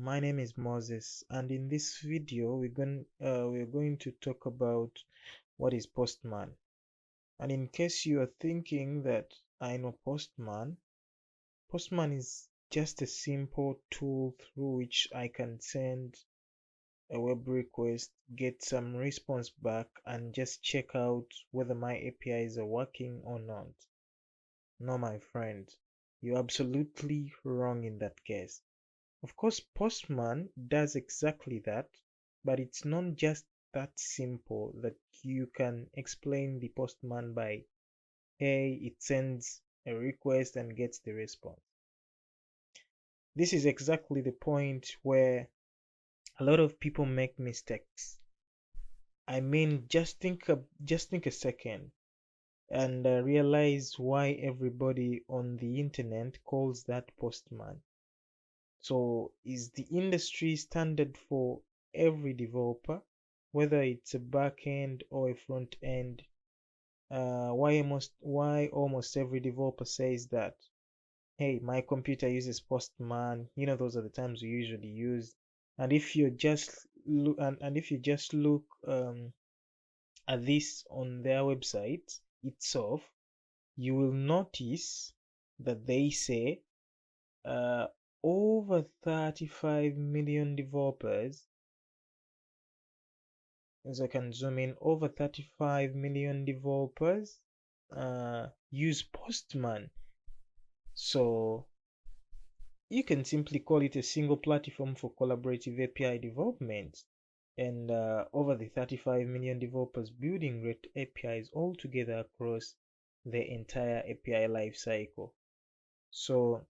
My name is Moses, and in this video we're going to talk about what is Postman. And in case you are thinking that I know Postman, Postman is just a simple tool through which I can send a web request, get some response back, and just check out whether my APIs are working or not. No, my friend, you're absolutely wrong in that case. Of course, Postman does exactly that, but it's not just that simple that you can explain the Postman by, hey, it sends a request and gets the response. This is exactly the point where a lot of people make mistakes. I mean, just think a second and realize why everybody on the internet calls that Postman. So is the industry standard for every developer, whether it's a back end or a front end. Why almost every developer says that, hey, my computer uses Postman. Those are the times we usually use. And if you just look and if you just look at this on their website itself, you will notice that they say uh, over 35 million developers, as I can zoom in, over 35 million developers use Postman. So you can simply call it a single platform for collaborative API development. And over the 35 million developers building great APIs all together across the entire API lifecycle. So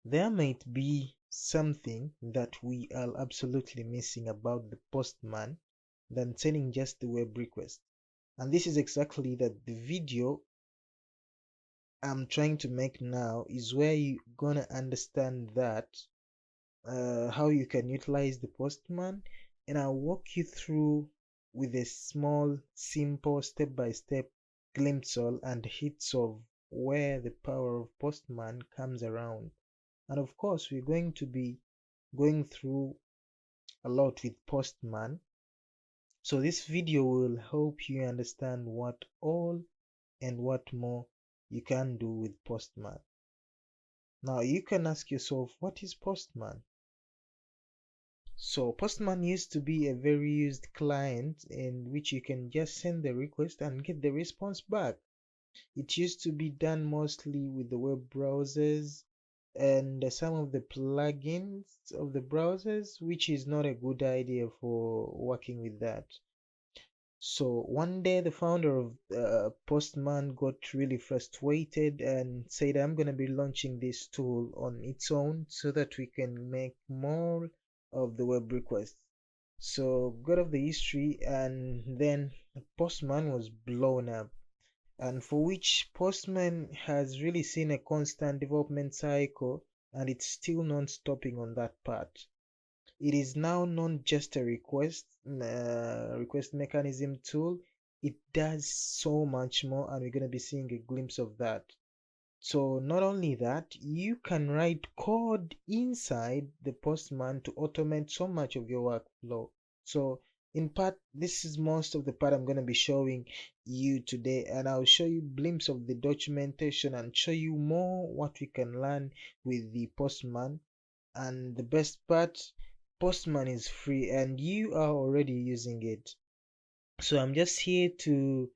there might be something that we are absolutely missing about the Postman than sending just the web request. And this is exactly that the video I'm trying to make now is where you're gonna understand that how you can utilize the Postman, and I'll walk you through with a small, simple, step-by-step glimpse and hits of where the power of Postman comes around. And of course, we're going to be going through a lot with Postman. So this video will help you understand what all and what more you can do with Postman. Now you can ask yourself, what is Postman? So Postman used to be a very used client in which you can just send the request and get the response back. It used to be done mostly with the web browsers and some of the plugins of the browsers, which is not a good idea for working with that. So one day the founder of Postman got really frustrated and said, I'm going to be launching this tool on its own so that we can make more of the web requests. So got of the history, and then Postman was blown up, and for which Postman has really seen a constant development cycle, and it's still not stopping on that part. It is now not just a request mechanism tool. It does so much more, and we're going to be seeing a glimpse of that. So not only that, you can write code inside the Postman to automate so much of your workflow. So in part, this is most of the part I'm going to be showing you today, and I'll show you glimpse of the documentation and show you more what we can learn with the Postman. And the best part, Postman is free and you are already using it. So I'm just here to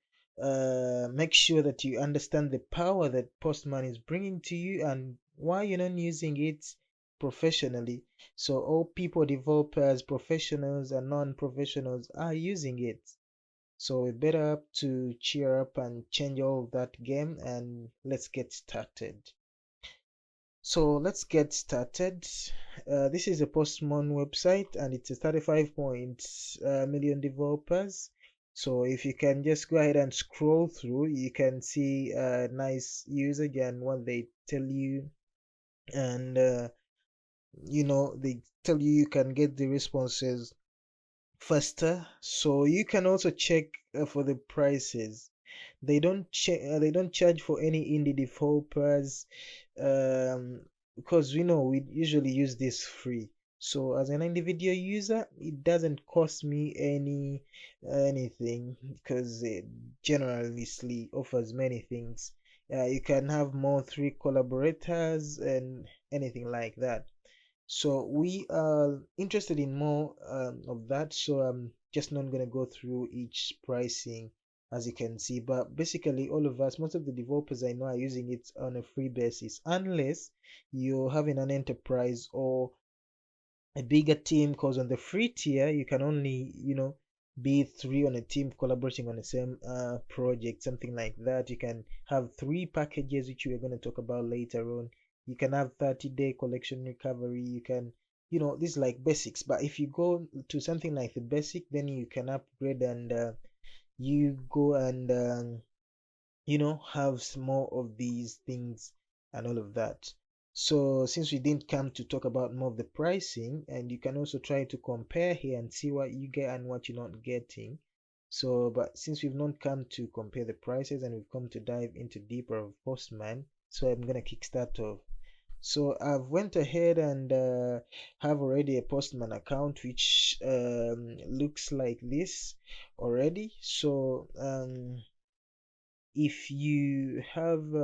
make sure that you understand the power that Postman is bringing to you and why you're not using it professionally. So all people, developers, professionals and non-professionals are using it. So we better up to cheer up and change all that game, and let's get started. So let's get started. This is a Postman website and it's a 35 million developers. So if you can just go ahead and scroll through, you can see a nice usage and what they tell you, and they tell you can get the responses faster. So you can also check for the prices. They don't charge for any indie developers, because we know we usually use this free. So as an individual user, it doesn't cost me anything, because it generously offers many things. You can have more 3 collaborators and anything like that. So we are interested in more of that. So I'm just not going to go through each pricing, as you can see. But basically, all of us, most of the developers I know, are using it on a free basis, unless you're having an enterprise or a bigger team. Because on the free tier, you can only, be 3 on a team collaborating on the same project, something like that. You can have 3 packages, which we're going to talk about later on. You can have 30-day collection recovery. You can, this is like basics. But if you go to something like the basic, then you can upgrade, and you go and have more of these things and all of that. So since we didn't come to talk about more of the pricing, and you can also try to compare here and see what you get and what you're not getting. So but since we've not come to compare the prices, and we've come to dive into deeper of Postman, so I'm gonna kickstart off. So I've went ahead and have already a Postman account, which looks like this already. So if you have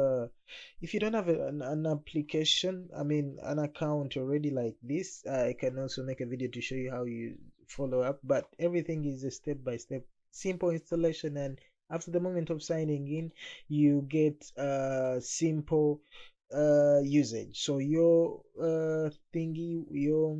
if you don't have an application, I mean an account already like this, I can also make a video to show you how you follow up. But everything is a step by step simple installation, and after the moment of signing in, you get simple usage. So your thingy, your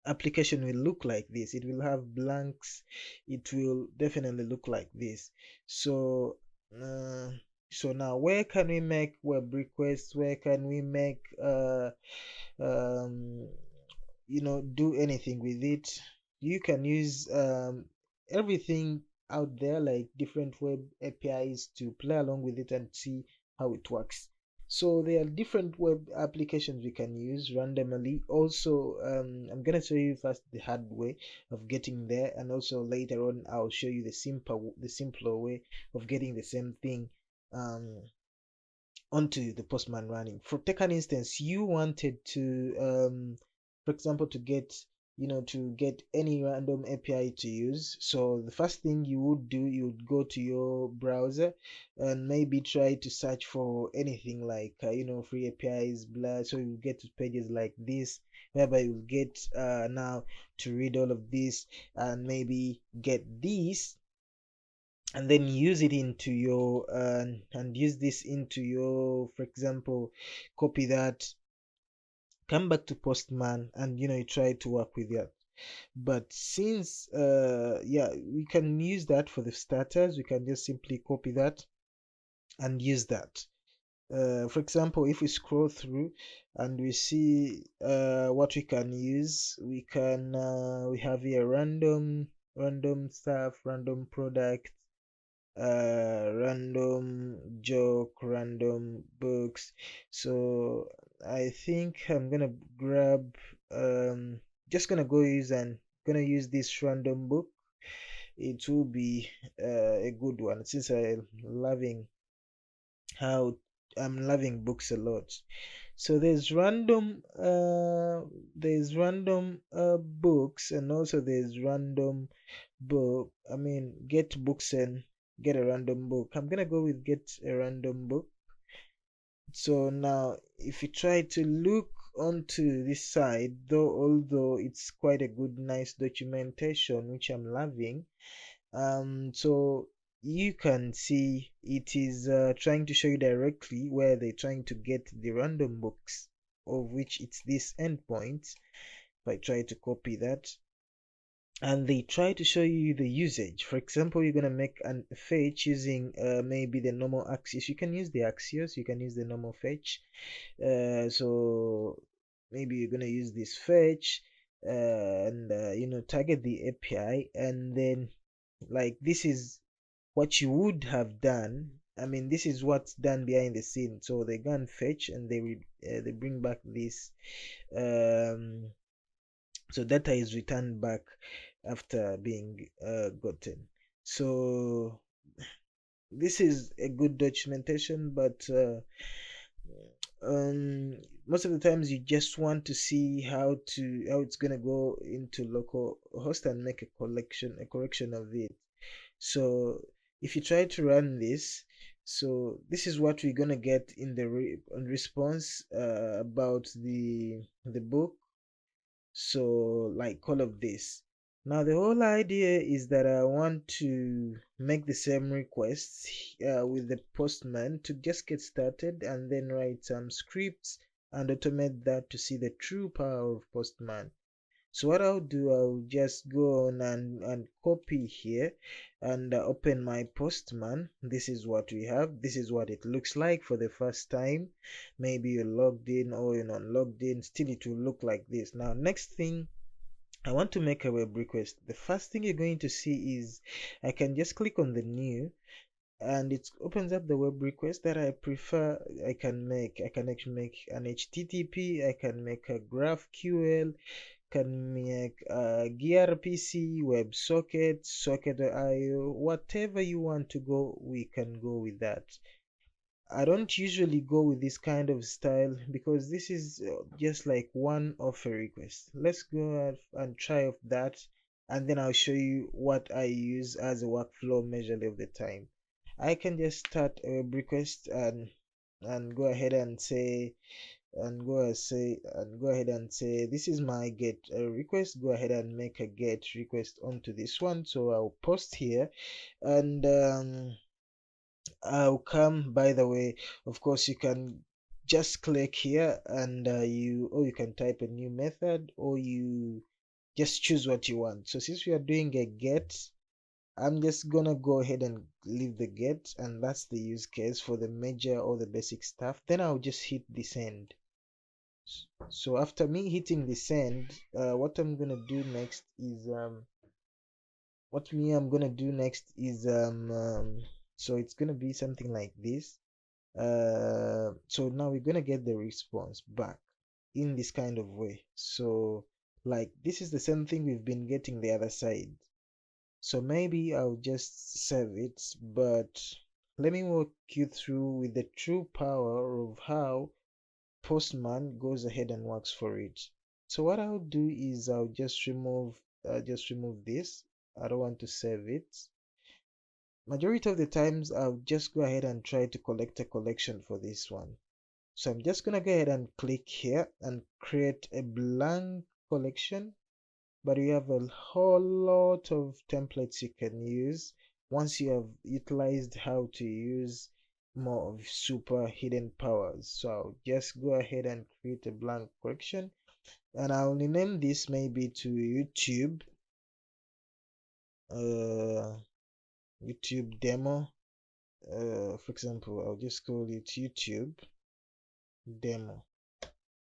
application will look like this. It will have blanks. It will definitely look like this. So uh, so now, where can we make web requests? Where can we make um do anything with it? You can use everything out there, like different web APIs, to play along with it and see how it works. So there are different web applications we can use randomly. Also, I'm gonna show you first the hard way of getting there, and also later on I'll show you the simpler way of getting the same thing um onto the Postman running. For take an instance, you wanted to for example, to get any random API to use. So the first thing you would do, you would go to your browser and maybe try to search for anything like free APIs, blah. So you get to pages like this, whereby you get now to read all of this and maybe get this, and then use it into your and use this into your, for example, copy that, come back to Postman, and you try to work with that. But since yeah, we can use that for the starters. We can just simply copy that and use that. For example, if we scroll through and we see what we can use, we have here random stuff, random product, random joke, random books. So I think I'm gonna grab just gonna go use and gonna use this random book. It will be a good one, since how I'm loving books a lot. So there's random books, and also there's random book. I mean, get books and get a random book. I'm gonna go with get a random book. So now, if you try to look onto this side, although it's quite a good, nice documentation, which I'm loving, so you can see it is trying to show you directly where they're trying to get the random books, of which it's this endpoint. If I try to copy that, and they try to show you the usage. For example, you're gonna make a fetch using maybe the normal Axios. You can use the Axios, you can use the normal fetch. So maybe you're gonna use this fetch and target the API, and then, like, this is what you would have done. I mean, this is what's done behind the scene. So they go and fetch, and they bring back this um so data is returned back after being gotten. So this is a good documentation, but most of the times you just want to see how it's gonna go into local host and make a correction of it. So if you try to run this, so this is what we're gonna get in the response about the book. So like all of this. Now the whole idea is that I want to make the same requests with the postman to just get started, and then write some scripts and automate that to see the true power of postman. So what I'll do, I'll just go on and copy here and open my postman. This is what we have. This is what it looks like for the first time. Maybe you're logged in or you're not logged in, still it will look like this. Now next thing, I want to make a web request. The first thing you're going to see is I can just click on the new, and it opens up the web request that I prefer. I can actually make an HTTP, I can make a GraphQL, can make a gRPC, WebSocket, Socket.io, whatever you want to go, we can go with that. I don't usually go with this kind of style because this is just like one of a request. Let's go and try off that, and then I'll show you what I use as a workflow measure of the time. I can just start a web request and go ahead and say go ahead and say this is my get request. Go ahead and make a get request onto this one. So I'll post here, and I'll come. By the way, of course, you can just click here and you can type a new method, or you just choose what you want. So since we are doing a get, I'm just gonna go ahead and leave the get, and that's the use case for the major or the basic stuff. Then I'll just hit the send. So after me hitting the send, what I'm gonna do next is so it's gonna be something like this. So now we're gonna get the response back in this kind of way. So like this is the same thing we've been getting the other side. So maybe I'll just save it, but let me walk you through with the true power of how Postman goes ahead and works for it. So what I'll do is I'll just remove this. I don't want to save it. Majority of the times I'll just go ahead and try to collect a collection for this one. So I'm just gonna go ahead and click here and create a blank collection, but you have a whole lot of templates you can use once you have utilized how to use more of super hidden powers. So I'll just go ahead and create a blank collection, and I'll rename this maybe to YouTube YouTube demo. For example, I'll just call it YouTube demo.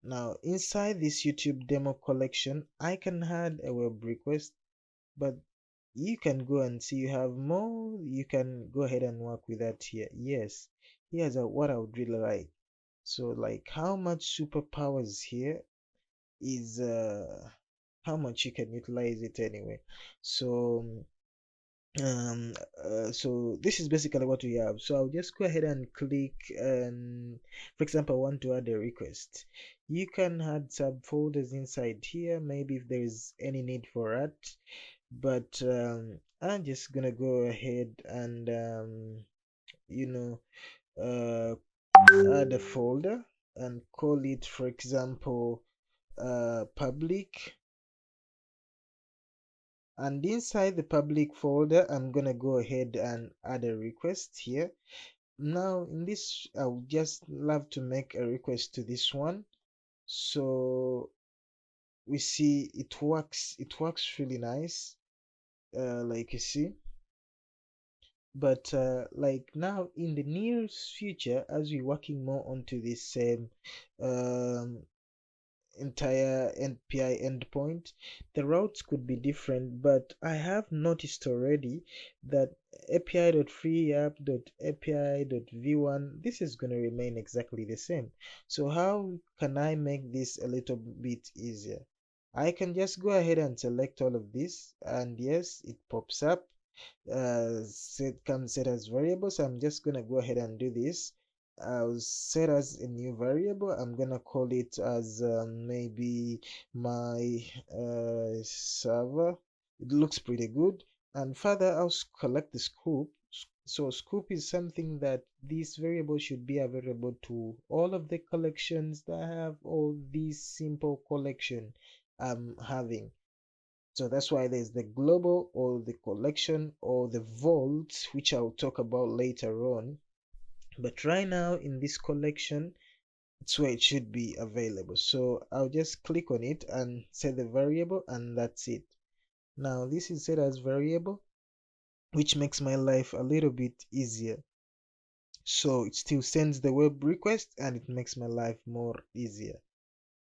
Now inside this YouTube demo collection, I can add a web request, but you can go and see you have more. You can go ahead and work with that here. Yes, here's what I would really like. So like how much superpowers here is how much you can utilize it anyway. So so this is basically what we have. So I'll just go ahead and click, and for example I want to add a request. You can add subfolders inside here, maybe if there is any need for that, but I'm just gonna go ahead and you know add a folder and call it, for example, public. And inside the public folder, I'm gonna go ahead and add a request here. Now in this, I would just love to make a request to this one. So we see it works really nice, like you see. But like now in the near future, as we're working more onto this same um, entire NPI endpoint, the routes could be different, but I have noticed already that api.freeapp.api.v1, this is going to remain exactly the same. So how can I make this a little bit easier? I can just go ahead and select all of this, and yes, it pops up set as variables. So I'm just gonna go ahead and do this. I'll set as a new variable. I'm gonna call it as maybe my server. It looks pretty good. And further, I'll collect the scoop. So scoop is something that this variable should be available to all of the collections that I have, all these simple collection I'm having. So that's why there's the global or the collection or the vault, which I'll talk about later on. But right now in this collection, it's where it should be available. So I'll just click on it and set the variable, and that's it. Now this is set as variable, which makes my life a little bit easier. So it still sends the web request and it makes my life more easier.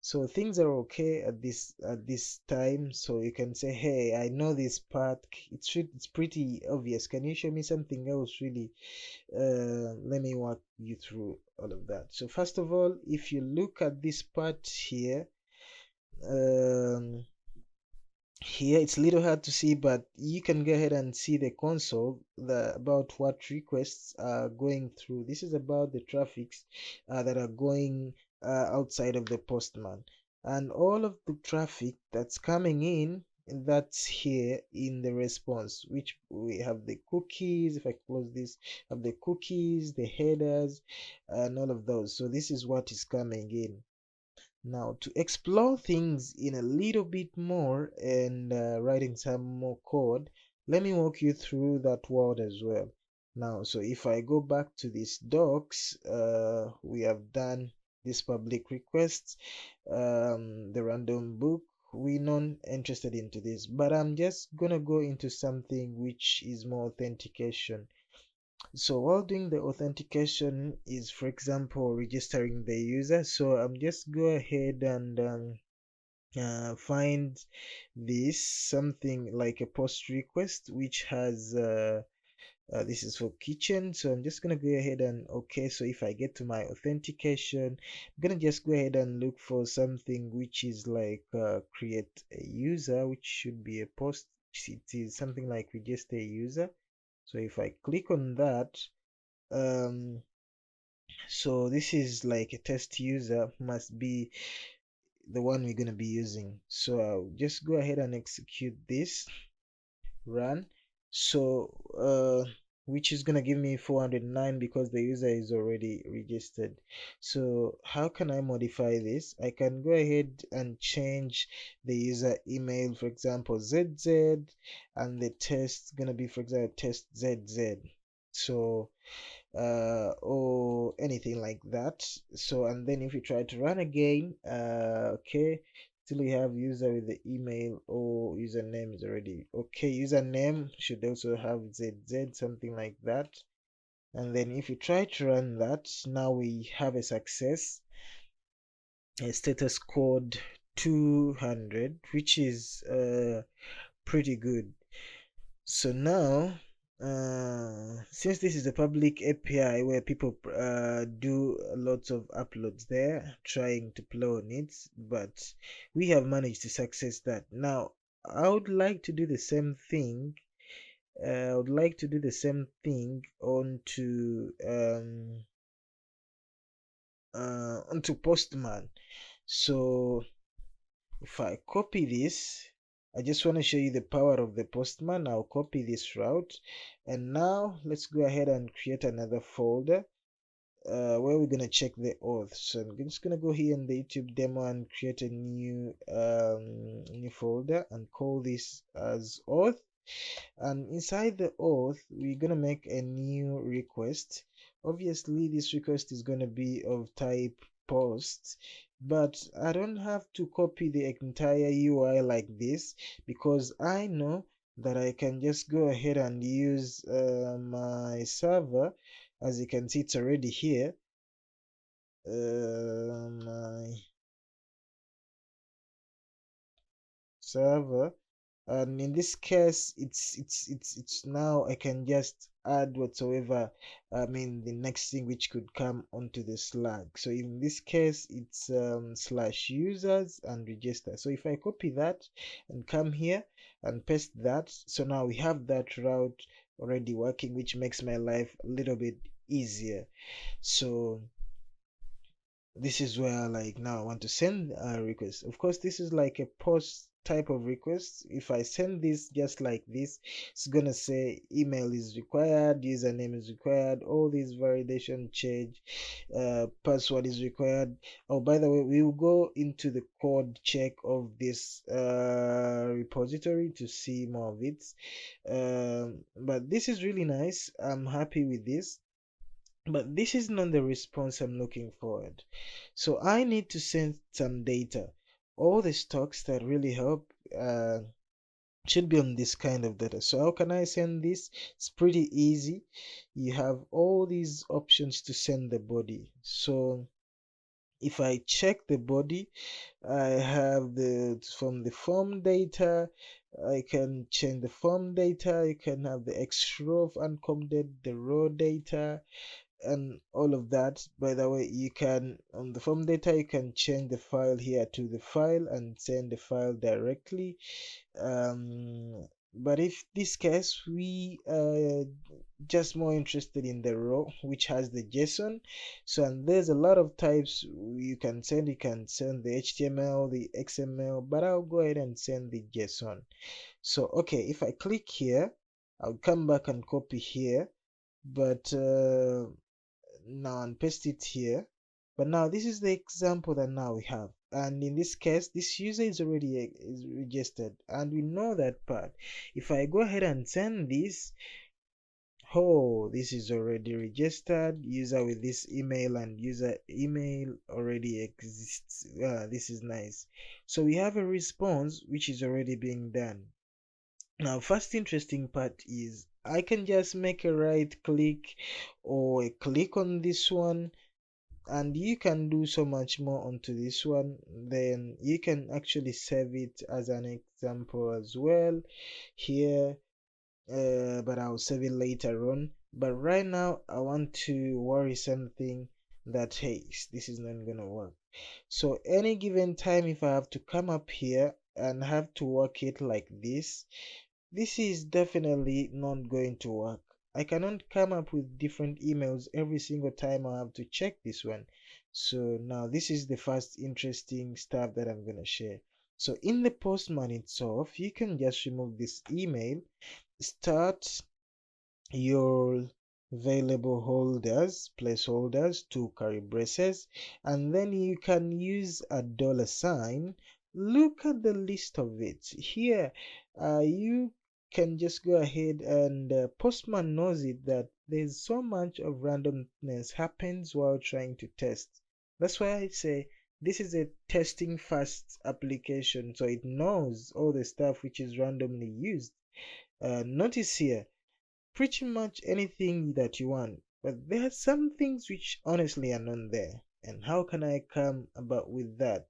So things are okay at this time. So you can say, hey, I know this part. It's pretty obvious. Can you show me something else really? Let me walk you through all of that. So first of all, if you look at this part here, um, here it's a little hard to see, but you can go ahead and see the console about what requests are going through. This is about the traffics that are going outside of the postman, and all of the traffic that's coming in, that's here in the response, which we have the cookies. If I close this, have the cookies, the headers, and all of those. So this is what is coming in. Now, to explore things in a little bit more and writing some more code, let me walk you through that world as well. Now, so if I go back to this docs, we have done this public requests, the random book. We're not interested into this, but I'm just gonna go into something which is more authentication. So while doing the authentication is, for example, registering the user. So I'm just go ahead and find this something like a post request which has this is for kitchen. So I'm just gonna go ahead and okay. So if I get to my authentication, I'm gonna just go ahead and look for something which is like create a user, which should be a post. It is something like register a user. So if I click on that, um so this is like a test user, must be the one we're going to be using. So I'll just go ahead and execute this, run. So which is going to give me 409 because the user is already registered. So how can I modify this? I can go ahead and change the user email, for example ZZ, and the test gonna be, for example, test ZZ. So or anything like that. So and then if you try to run again, okay, still we have user with the email or username is already okay. Username should also have ZZ, something like that. And then if you try to run that, now we have a success, a status code 200, which is pretty good. So now, since this is a public API where people do lots of uploads there, trying to play on it, but we have managed to success that. Now, I would like to do the same thing. I would like to do the same thing onto Postman. So if I copy this, I just want to show you the power of the Postman. I'll copy this route, and now let's go ahead and create another folder where we're gonna check the auth. So I'm just gonna go here in the YouTube demo and create a new folder and call this as auth. And inside the auth, we're gonna make a new request. Obviously, this request is gonna be of type post, but I don't have to copy the entire UI like this because I know that I can just go ahead and use my server. As you can see, it's already here. My server, and in this case it's now I can just add whatsoever, I mean the next thing which could come onto the Slack. So in this case it's slash users and register. So if I copy that and come here and paste that, so now we have that route already working, which makes my life a little bit easier. So this is where like now I want to send a request. Of course, this is like a post type of request. If I send this just like this, it's gonna say email is required, username is required, all these validation change, password is required. Oh, by the way, we will go into the code check of this repository to see more of it. But this is really nice. I'm happy with this, but this is not the response I'm looking for. So I need to send some data. All the stocks that really help should be on this kind of data. So how can I send this? It's pretty easy. You have all these options to send the body. So if I check the body, I have the from the form data. I can change the form data. You can have the X row of uncommented, the row data, and all of that. By the way, you can on the form data you can change the file here to the file and send the file directly. But if this case we just more interested in the row which has the JSON. So and there's a lot of types you can send. You can send the HTML, the XML, but I'll go ahead and send the JSON. So okay, if I click here, I'll come back and copy here, but now and paste it here. But now this is the example that now we have, and in this case this user is already is registered, and we know that part. If I go ahead and send this, oh, this is already registered user with this email, and user email already exists. This is nice. So we have a response which is already being done. Now, first interesting part is I can just make a right click or a click on this one, and you can do so much more onto this one. Then you can actually save it as an example as well here, but I'll save it later on. But right now I want to worry something that, hey, this is not gonna work. So any given time, if I have to come up here and have to work it like this is definitely not going to work. I cannot come up with different emails every single time I have to check this one. So now this is the first interesting stuff that I'm going to share. So in the Postman itself, you can just remove this email, start your available holders, placeholders to carry braces, and then you can use a $sign. Look at the list of it here. You can just go ahead and Postman knows it that there's so much of randomness happens while trying to test. That's why I say this is a testing fast application, so it knows all the stuff which is randomly used. Notice here pretty much anything that you want, but there are some things which honestly are not there. And how can I come about with that?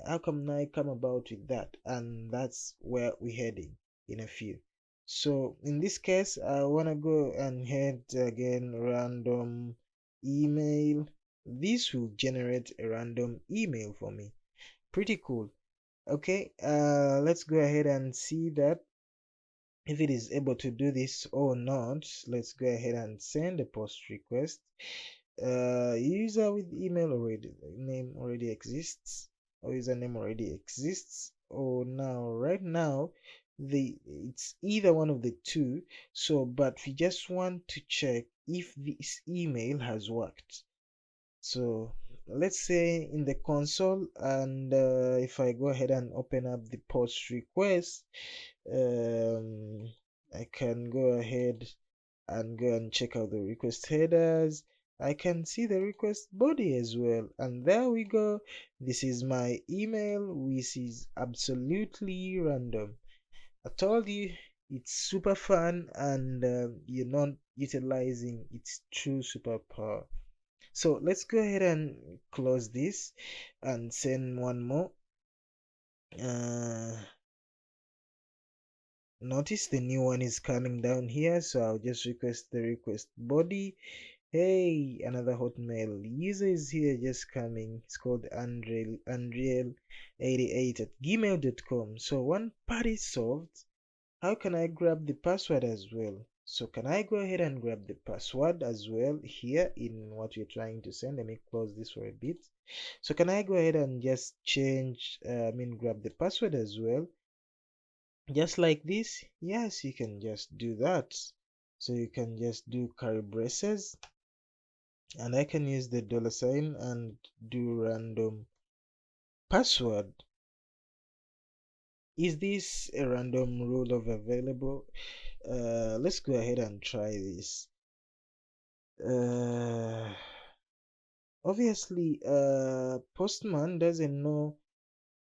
How can I come about with that? And that's where we're heading in a few. So in this case, I want to go and head again random email. This will generate a random email for me. Pretty cool. Okay, let's go ahead and see that if it is able to do this or not. Let's go ahead and send a post request. User with email already name already exists, or username already exists. Or now right now it's either one of the two. So but we just want to check if this email has worked. So let's say in the console, and if I go ahead and open up the post request, I can go ahead and go and check out the request headers. I can see the request body as well, and there we go. This is my email, which is absolutely random. I told you it's super fun, and you're not utilizing its true superpower. So let's go ahead and close this and send one more. Notice the new one is coming down here, so I'll just request the request body. Hey, another hotmail user is here just coming. It's called Unreal88 at gmail.com. So one part is solved. How can I grab the password as well? So can I go ahead and grab the password as well here in what we're trying to send? Let me close this for a bit. So can I go ahead and just change, grab the password as well? Just like this? Yes, you can just do that. So you can just do curly braces, and I can use the $sign and do random password. Is this a random rule of available? Let's go ahead and try this. Obviously, Postman doesn't know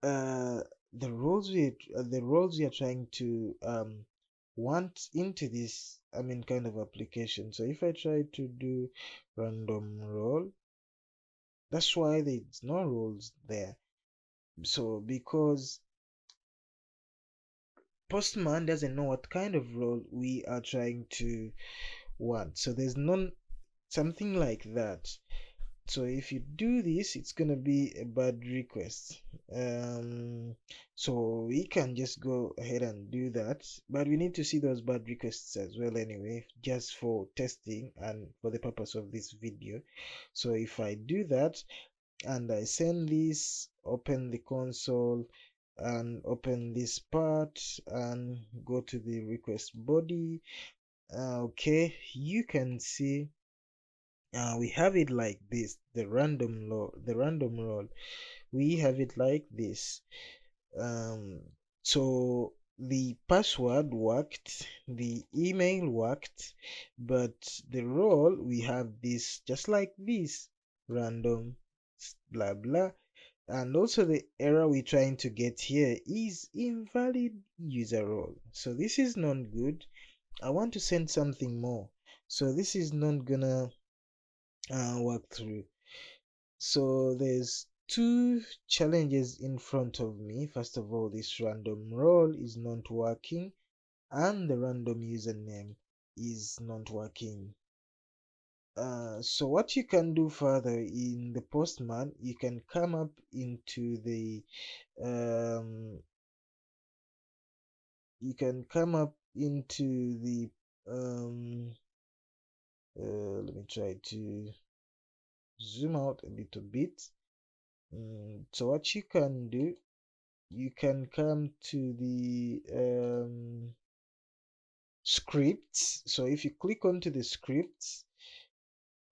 uh, the roles we are trying to want into this kind of application. So if I try to do random role, that's why there's no rules there. So because Postman doesn't know what kind of role we are trying to want, so there's none something like that. So if you do this, it's gonna be a bad request. So we can just go ahead and do that, but we need to see those bad requests as well anyway, just for testing and for the purpose of this video. So if I do that and I send this, open the console and open this part and go to the request body, okay, you can see we have it like this. The random role, we have it like this. So the password worked, the email worked, but the role, we have this just like this, random blah blah. And also the error we're trying to get here is invalid user role. So this is not good. I want to send something more, so this is not gonna work through. So there's two challenges in front of me. First of all, this random role is not working and the random username is not working. So what you can do further in the Postman, you can come up into the um, you can come up into the let me try to zoom out a little bit. So what you can do, you can come to the scripts. So if you click onto the scripts,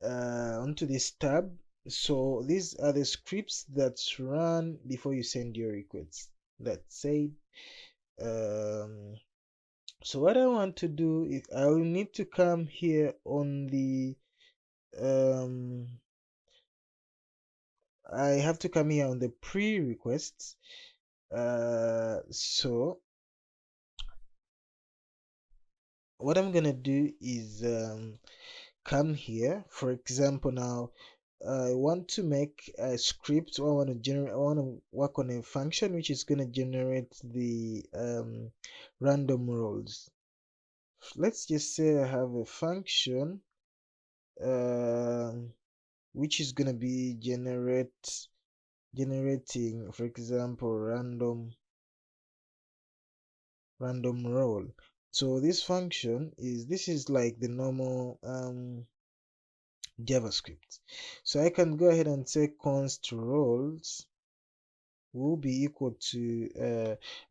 onto this tab, so these are the scripts that run before you send your requests. Let's say so what I want to do is I will need to come here on the I have to come here on the pre-requests. So what I'm gonna do is come here. For example, now I want to make a script, or I want to work on a function which is gonna generate the random roles. Let's just say I have a function which is gonna be generating, for example, random role. So this function is like the normal JavaScript. So I can go ahead and say const roles will be equal to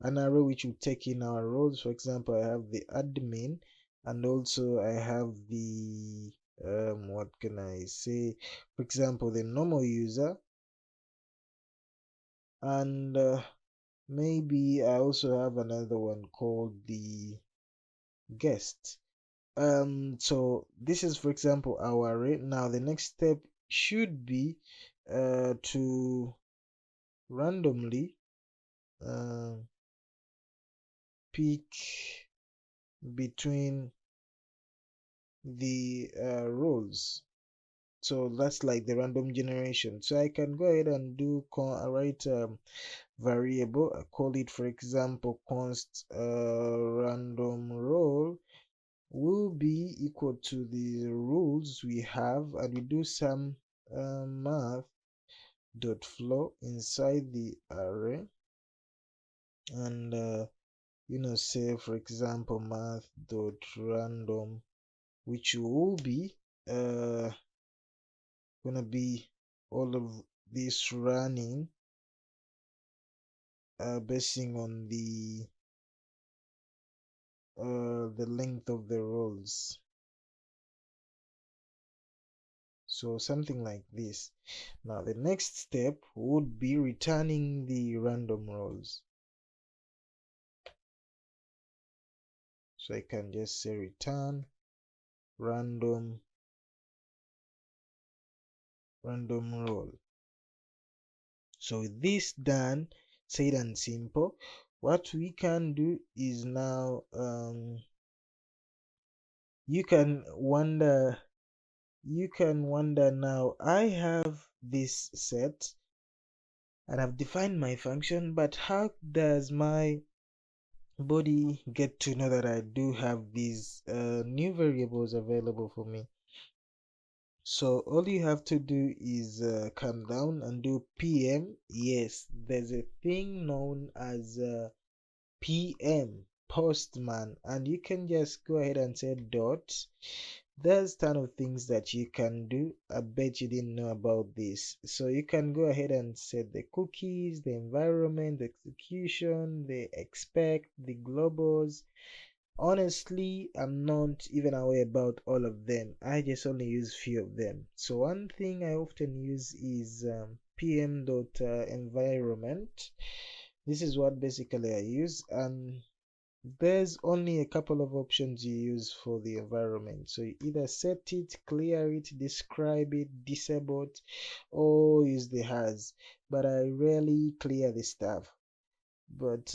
an arrow which will take in our roles. For example, I have the admin, and also I have the what can I say, for example, the normal user, and maybe I also have another one called the guest. So this is, for example, our array. Now the next step should be to randomly pick between the roles. So that's like the random generation. So I can go ahead and do write variable. I call it, for example, const random role will be equal to the rules we have, and we do some math dot flow inside the array, and say for example math.random, which will be gonna be all of this running basing on the length of the rows. So something like this. Now the next step would be returning the random rows. So I can just say return random row. So with this done, said and simple, what we can do is now you can wonder now, I have this set and I've defined my function, but how does my body get to know that I do have these new variables available for me? So all you have to do is come down and do PM. Yes, there's a thing known as PM, Postman, and you can just go ahead and say dot. There's ton of things that you can do. I bet you didn't know about this. So you can go ahead and set the cookies, the environment, the execution, the expect, the globals. Honestly, I'm not even aware about all of them. I just only use few of them. So one thing I often use is pm.environment. This is what basically I use, and there's only a couple of options you use for the environment. So you either set it, clear it, describe it, disable it, or use the has. But I rarely clear the stuff. But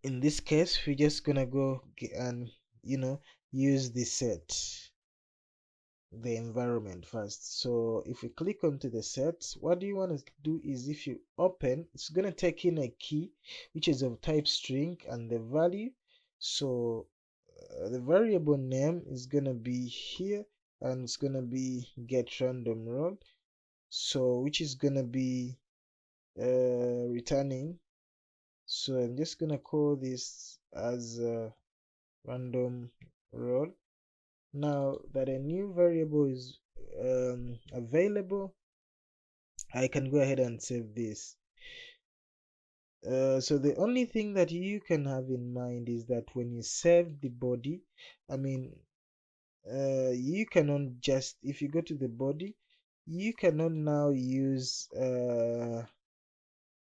in this case, we're just gonna go and use the set, the environment first. So if we click onto the set, what do you want to do is, if you open, it's gonna take in a key which is of type string and the value. So the variable name is gonna be here, and it's gonna be get random row, so which is gonna be returning. So I'm just gonna call this as random row. Now that a new variable is available, I can go ahead and save this. So the only thing that you can have in mind is that when you save the body, I mean, you cannot just, if you go to the body, you cannot now use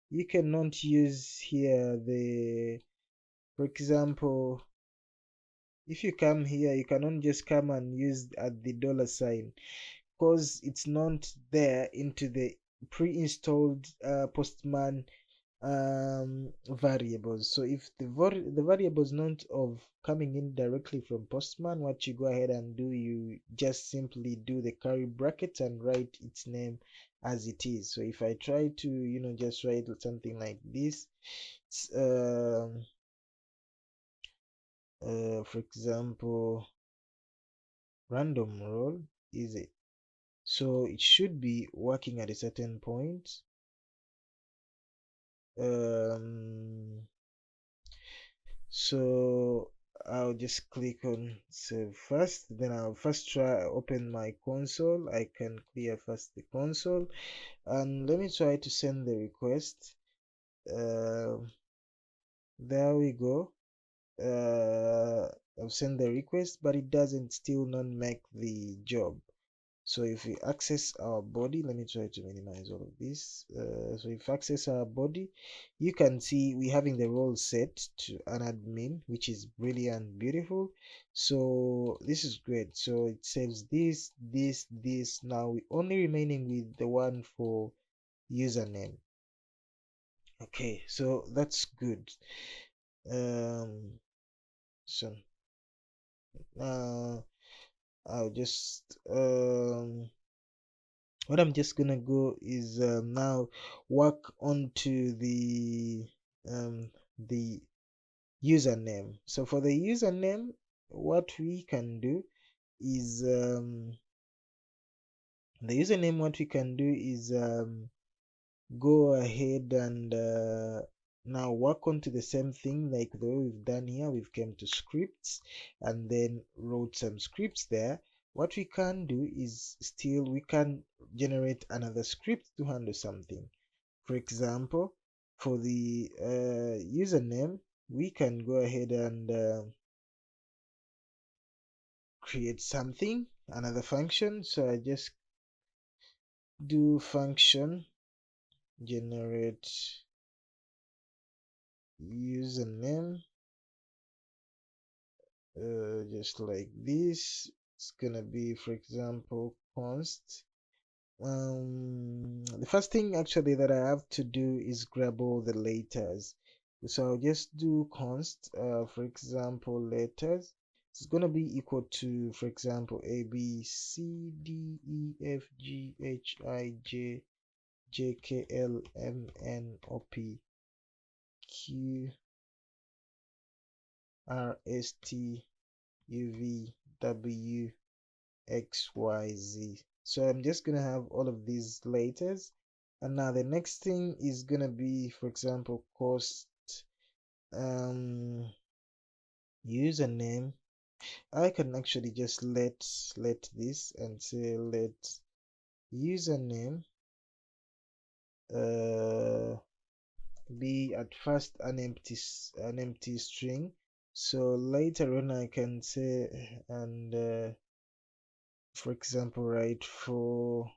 you cannot use here the, for example, if you come here, you cannot just come and use at the dollar sign, because it's not there into the pre-installed Postman variables. So if the variable is not of coming in directly from Postman, what you go ahead and do, you just simply do the curly brackets and write its name as it is. So if I try to just write something like this, for example, random roll is it, so it should be working at a certain point. So I'll just click on save first, then I'll first try open my console. I can clear first the console, and let me try to send the request. There we go. I've sent the request, but it doesn't still not make the job. So if we access our body, let me try to minimize all of this. So if we access our body, you can see we're having the role set to an admin, which is brilliant, beautiful. So this is great. So it saves this. Now we're only remaining with the one for username. Okay, so that's good. So now I'll just what I'm just gonna go is now work onto the username. So for the username, what we can do is go ahead and now work onto the same thing like the way we've done here. We've came to scripts and then wrote some scripts there. What we can do is still we can generate another script to handle something. For example, for the username, we can go ahead and create something, another function. So I just do function generate username, just like this. It's gonna be, for example, const. The first thing actually that I have to do is grab all the letters. So I'll just do const, for example, letters. It's gonna be equal to, for example, A B C D E F G H I J J K L M N O P Q R S T U V W X Y Z. So I'm just gonna have all of these letters, and now the next thing is gonna be, for example, cost, username. I can actually just let this and say let username be at first an empty string. So later on I can say, and for example, write for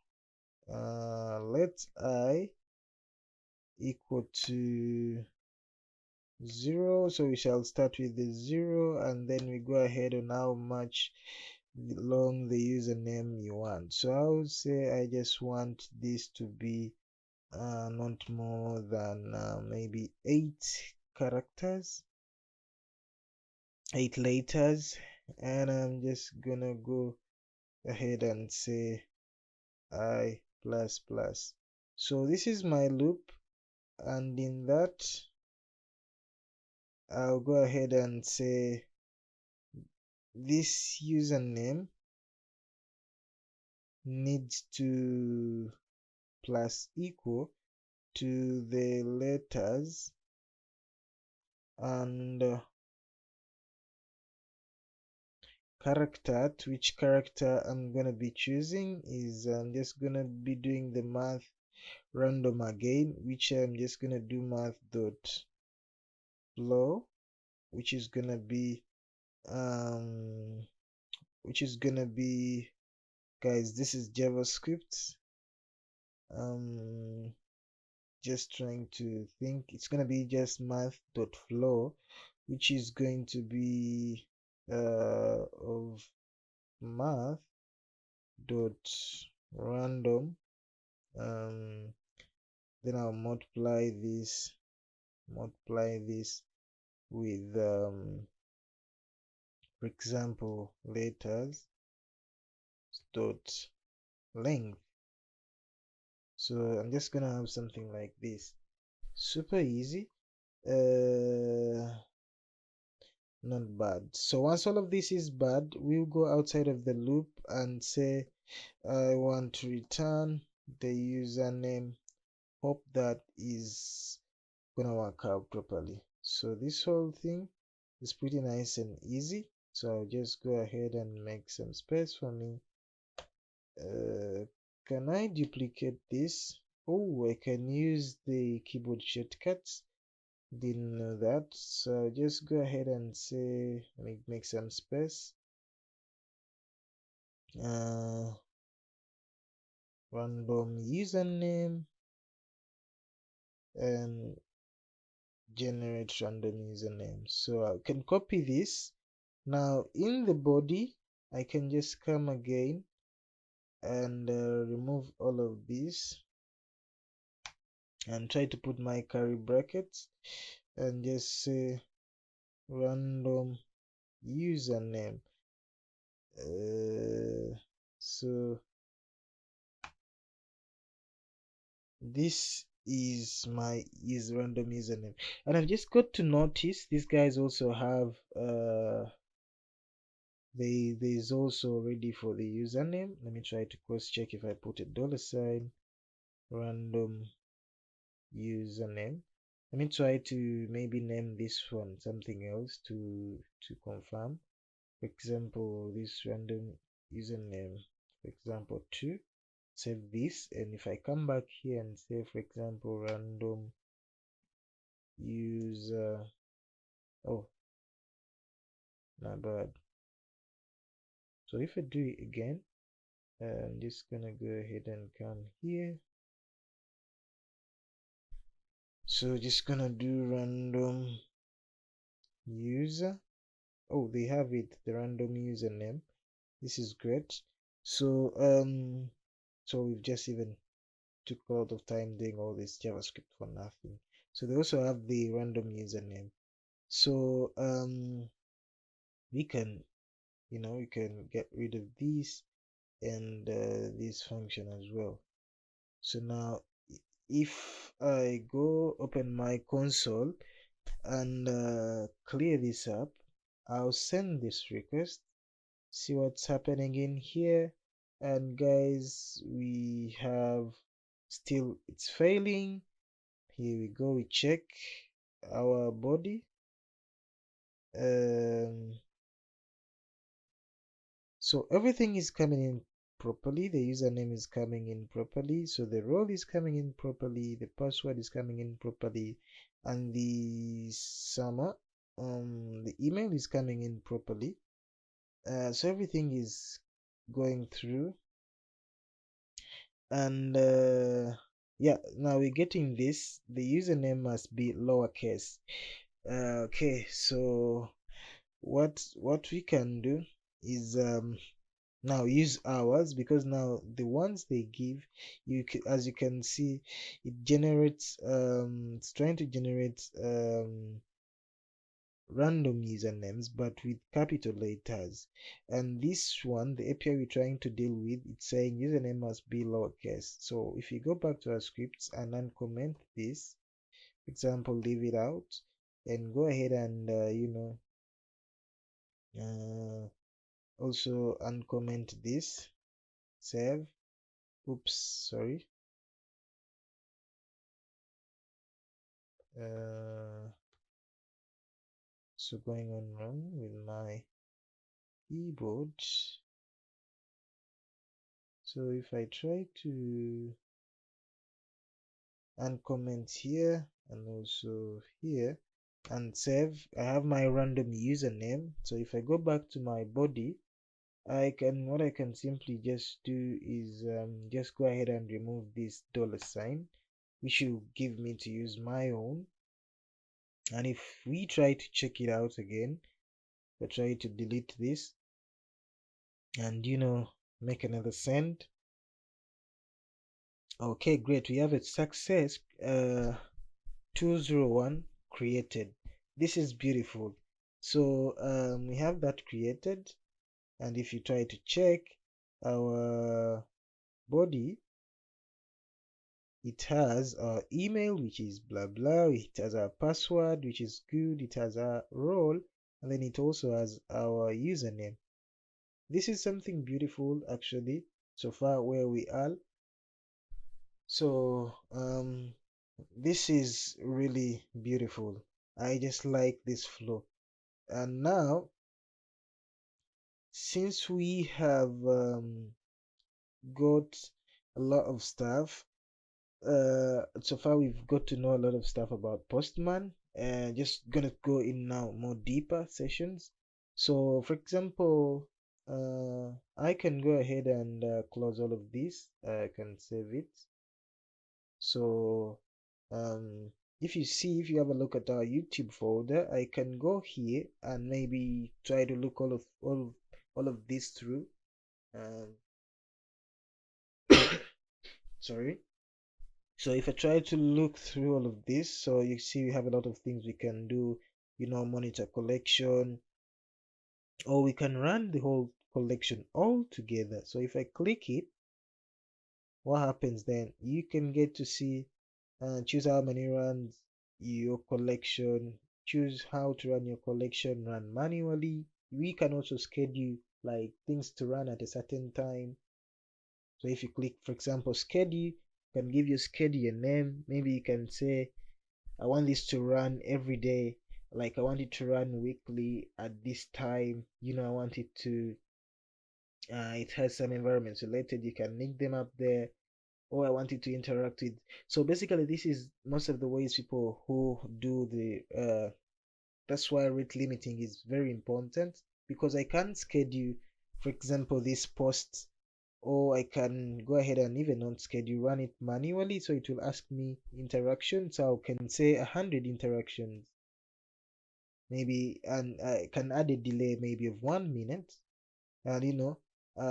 let I equal to 0. So we shall start with the 0, and then we go ahead on how much long the username you want. So I would say I just want this to be not more than maybe 8 characters, 8 letters, and I'm just gonna go ahead and say I plus plus. So this is my loop, and in that I'll go ahead and say this username needs to plus equal to the letters, and character, to which character I'm gonna be choosing is I'm just gonna be doing the math random again, which I'm just gonna do math dot flow, which is gonna be um which is gonna be, guys, this is JavaScript. Just trying to think. It's gonna be just math dot flow, which is going to be of math dot random. Then I'll multiply this with for example, letters dot length. So I'm just gonna have something like this. Super easy. Not bad. So once all of this is bad, we'll go outside of the loop and say I want to return the username. Hope that is gonna work out properly. So this whole thing is pretty nice and easy. So I'll just go ahead and make some space for me. Can I duplicate this? Oh, I can use the keyboard shortcuts. Didn't know that. So just go ahead and say make some space. Random username and generate random username. So I can copy this. Now in the body I can just come again and remove all of this and try to put my curly brackets and just say random username. So this is my random username, and I've just got to notice these guys also have there's also ready for the username. Let me try to cross check. If I put a dollar sign random username, Let me try to maybe name this one something else to confirm. For example, this random username, for example, 2. Save this, and if I come back here and say, for example, random user, oh, not bad. So if I do it again, I'm just gonna go ahead and come here. So just gonna do random user. Oh, they have it, the random username. This is great. So so we've just even took a lot of time doing all this JavaScript for nothing. So they also have the random username. So we can, we can get rid of these and this function as well. So now if I go open my console and clear this up, I'll send this request, see what's happening in here, and guys, we have still, it's failing. Here we go, we check our body. So everything is coming in properly, the username is coming in properly, so the role is coming in properly, the password is coming in properly, and the the email is coming in properly. So everything is going through, and yeah, now we're getting this, the username must be lowercase. Okay, so what we can do is now use ours, because now the ones they give you, as you can see, it generates it's trying to generate random usernames but with capital letters, and this one, the API we're trying to deal with, it's saying username must be lowercase. So if you go back to our scripts and uncomment this, for example, leave it out and go ahead and also uncomment this, save, oops, sorry, so going on wrong with my keyboard. So if I try to uncomment here and also here and save, I have my random username. So if I go back to my body, what I can simply just do is just go ahead and remove this $sign, which will give me to use my own. And if we try to check it out again, I try to delete this and make another send. Okay, great, we have a success. 201 created. This is beautiful. So we have that created, and if you try to check our body, it has our email, which is blah blah, it has our password, which is good, it has our role, and then it also has our username. This is something beautiful actually, so far where we are. So this is really beautiful. I just like this flow. And now, since we have got a lot of stuff, so far we've got to know a lot of stuff about Postman, and just gonna go in now more deeper sessions. So for example, I can go ahead and close all of this. I can save it. So if you have a look at our YouTube folder, I can go here and maybe try to look all of this through. Sorry. So if I try to look through all of this, so you see we have a lot of things we can do, monitor collection, or we can run the whole collection all together. So if I click it, what happens then? You can get to see, choose how many runs your collection, choose how to run your collection, run manually. We can also schedule like things to run at a certain time. So if you click, for example, schedule, you can give your schedule a name. Maybe you can say I want this to run every day. Like I want it to run weekly at this time. I want it to it has some environments related. You can link them up there, or I want it to interact with. So basically, this is most of the ways people who do the that's why rate limiting is very important, because I can't schedule, for example, this post, or I can go ahead and even on schedule run it manually, so it will ask me interactions. So I can say 100 interactions maybe, and I can add a delay maybe of 1 minute. And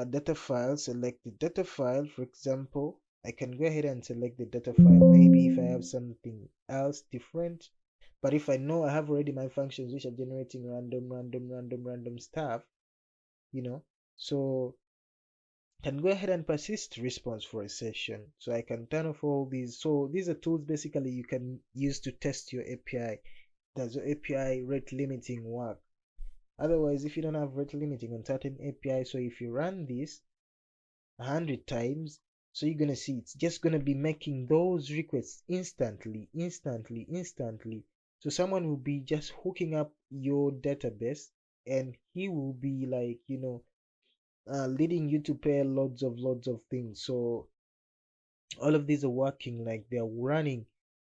data file, select the data file. For example, I can go ahead and select the data file, maybe if I have something else different. But if I know I have already my functions which are generating random stuff, you know so I can go ahead and persist response for a session. So I can turn off all these. So these are tools basically you can use to test your API. Does your API rate limiting work? Otherwise, if you don't have rate limiting on certain API, so if you run this 100 times, so you're gonna see it's just gonna be making those requests instantly. So someone will be just hooking up your database, and he will be like, leading you to pay lots of things. So all of these are working, like they're running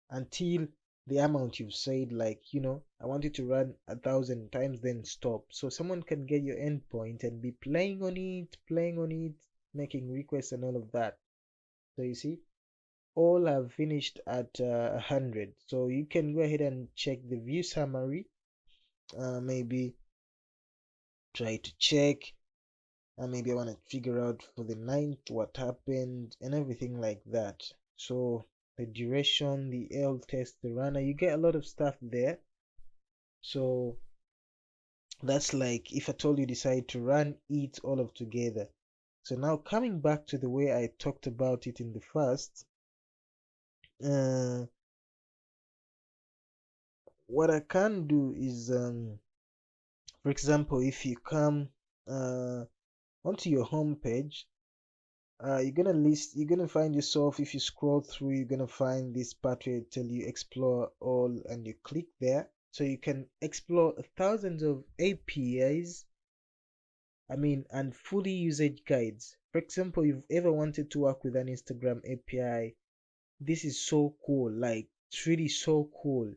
until the amount you've said, like, I want it to run 1,000 times, then stop. So someone can get your endpoint and be playing on it, making requests and all of that. So you see, all have finished at 100. So you can go ahead and check the view summary, maybe try to check, and maybe I want to figure out for the ninth what happened and everything like that. So the duration, the L test, the runner, you get a lot of stuff there. So that's like if at all you decide to run it all of together. So now coming back to the way I talked about it in the first, uh, what I can do is, for example, if you come onto your home page, you're gonna find yourself, if you scroll through, you're gonna find this part where it tell you explore all, and you click there, so you can explore thousands of APIs, and fully usage guides. For example, if you've ever wanted to work with an Instagram API, this is so cool. Like, it's really so cool.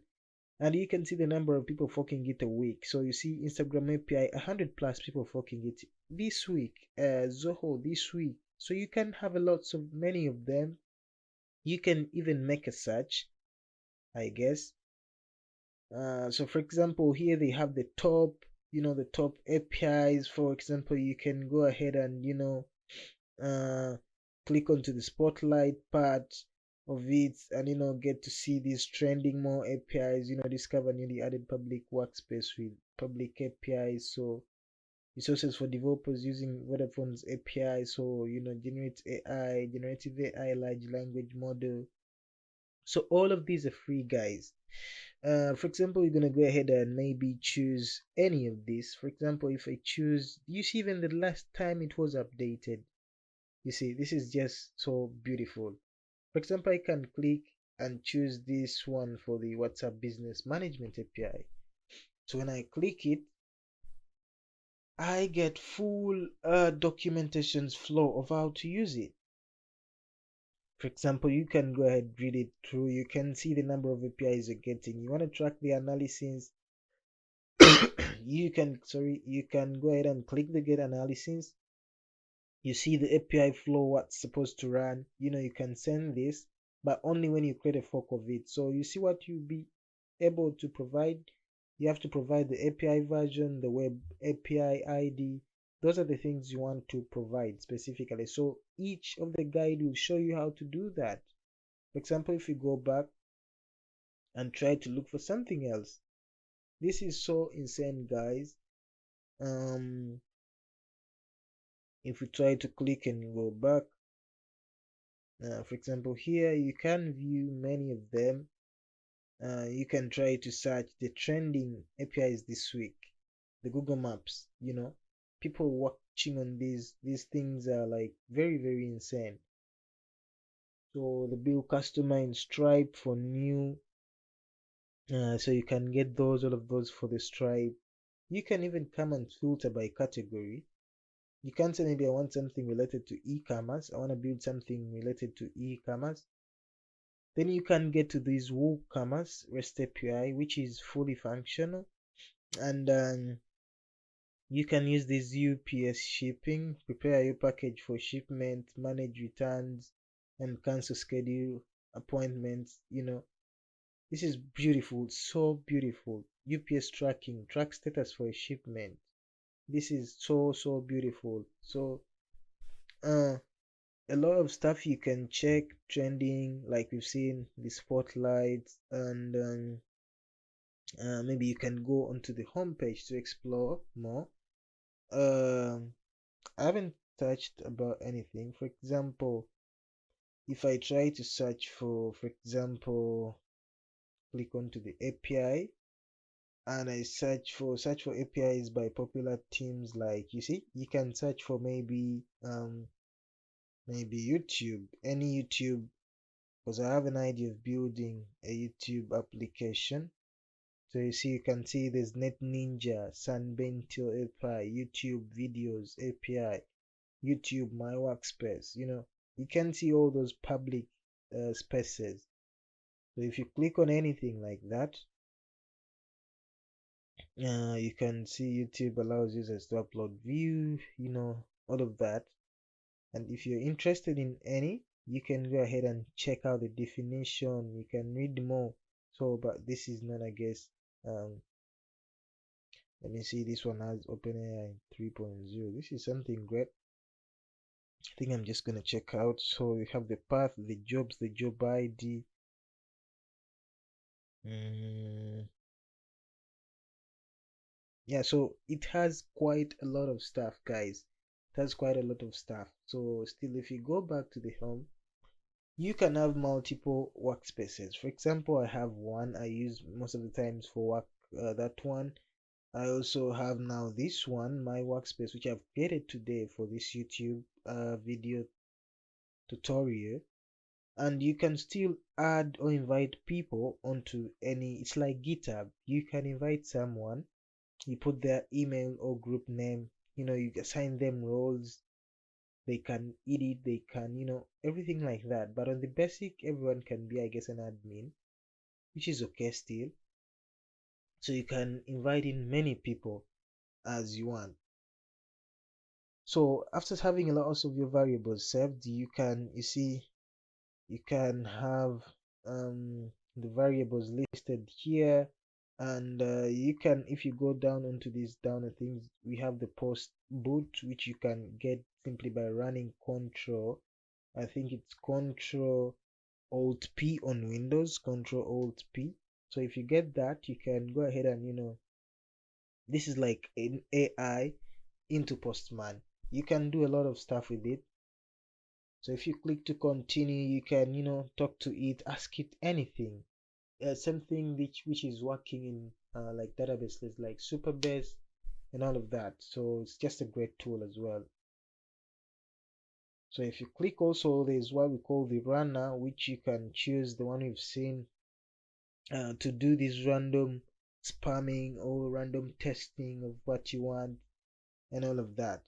And you can see the number of people forking it a week. So you see Instagram API, 100 plus people forking it this week. Zoho this week. So you can have a lots of many of them. You can even make a search, I guess. So for example, here they have the top, the top APIs. For example, you can go ahead and uh, click onto the spotlight part of it, and get to see these trending more APIs. Discover newly added public workspace with public APIs. So resources for developers using Vodafone's API. So generate AI, generative AI, large language model. So all of these are free, guys. For example, you're gonna go ahead and maybe choose any of these. For example, if I choose, you see even the last time it was updated. You see, this is just so beautiful. For example, I can click and choose this one for the WhatsApp Business Management API. So when I click it, I get full documentations flow of how to use it. For example, you can go ahead read it through. You can see the number of APIs you're getting. You want to track the analysis. You can go ahead and click the get analysis. You see the API flow, what's supposed to run. You can send this, but only when you create a fork of it. So you see what you'll be able to provide. You have to provide the API version, the web API ID. Those are the things you want to provide specifically. So each of the guide will show you how to do that. For example, if you go back and try to look for something else, this is so insane, guys. um if we try to click and go back, for example, here you can view many of them. You can try to search the trending APIs this week, the Google Maps. People watching on these things are like very insane. So the bill customer in Stripe for new So you can get those, all of those for the Stripe. You can even come and filter by category. You can say maybe I want something related to e-commerce. I want to build something related to e-commerce. Then you can get to this WooCommerce REST API, which is fully functional, and you can use this UPS shipping, prepare your package for shipment, manage returns, and cancel schedule appointments. This is beautiful, so beautiful. UPS tracking, track status for a shipment. This is so beautiful. So uh a lot of stuff you can check trending, like we've seen the spotlight, and maybe you can go onto the homepage to explore more. um I haven't touched about anything. For example, if I try to search for example, click onto the API, and I search for APIs by popular themes, like you see, you can search for maybe YouTube, any YouTube, because I have an idea of building a YouTube application. So you see, you can see there's Net Ninja, Sunbento API, YouTube videos API, YouTube My Workspace. You can see all those public spaces. So if you click on anything like that, you can see YouTube allows users to upload view, all of that. And if you're interested in any, you can go ahead and check out the definition. You can read more. So, but this is not, I guess. Let me see. This one has OpenAI 3.0. This is something great. I think I'm just gonna check out. So you have the path, the jobs, the job ID. Yeah, so it has quite a lot of stuff, guys. It has quite a lot of stuff. So still, if you go back to the home, you can have multiple workspaces. For example, I have one I use most of the times for work. That one. I also have now this one, my workspace, which I've created today for this YouTube video tutorial. And you can still add or invite people onto any. It's like GitHub. You can invite someone, you put their email or group name, you assign them roles, they can edit, they can, everything like that. But on the basic, everyone can be, I guess, an admin, which is okay still. So you can invite in many people as you want. So after having a lot of your variables saved, you see, you can have the variables listed here. And you can, if you go down onto these down things, we have the post boot, which you can get simply by running control, I think it's control alt P on Windows, control alt P. So if you get that, you can go ahead and, this is like an AI into Postman. You can do a lot of stuff with it. So if you click to continue, you can, talk to it, ask it anything. Something which is working in like databases like Superbase and all of that. So it's just a great tool as well. So if you click also, there's what we call the runner, which you can choose the one we've seen to do this random spamming or random testing of what you want and all of that.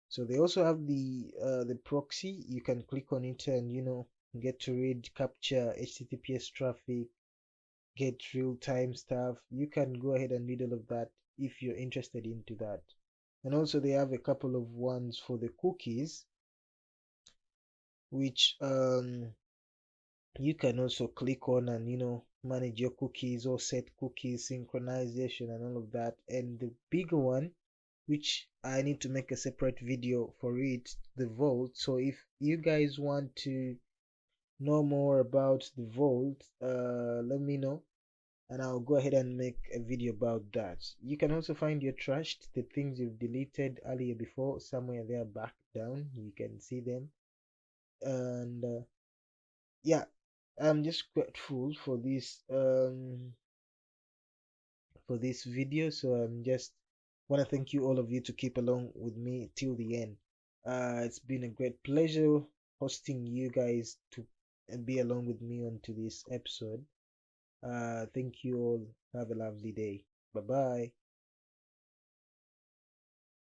So they also have the proxy. You can click on it and, get to read, capture HTTPS traffic, get real-time stuff. You can go ahead and read all of that if you're interested into that. And also they have a couple of ones for the cookies, which you can also click on and, manage your cookies or set cookies, synchronization and all of that. And the bigger one, which I need to make a separate video for it, the vault. So if you guys want to know more about the vault, let me know and I'll go ahead and make a video about that. You can also find your trashed, the things you've deleted earlier before, somewhere there back down. You can see them. And yeah, I'm just grateful for this video. So I'm just want to thank you, all of you, to keep along with me till the end. It's been a great pleasure hosting you guys to be along with me onto this episode. Thank you all. Have a lovely day. Bye bye.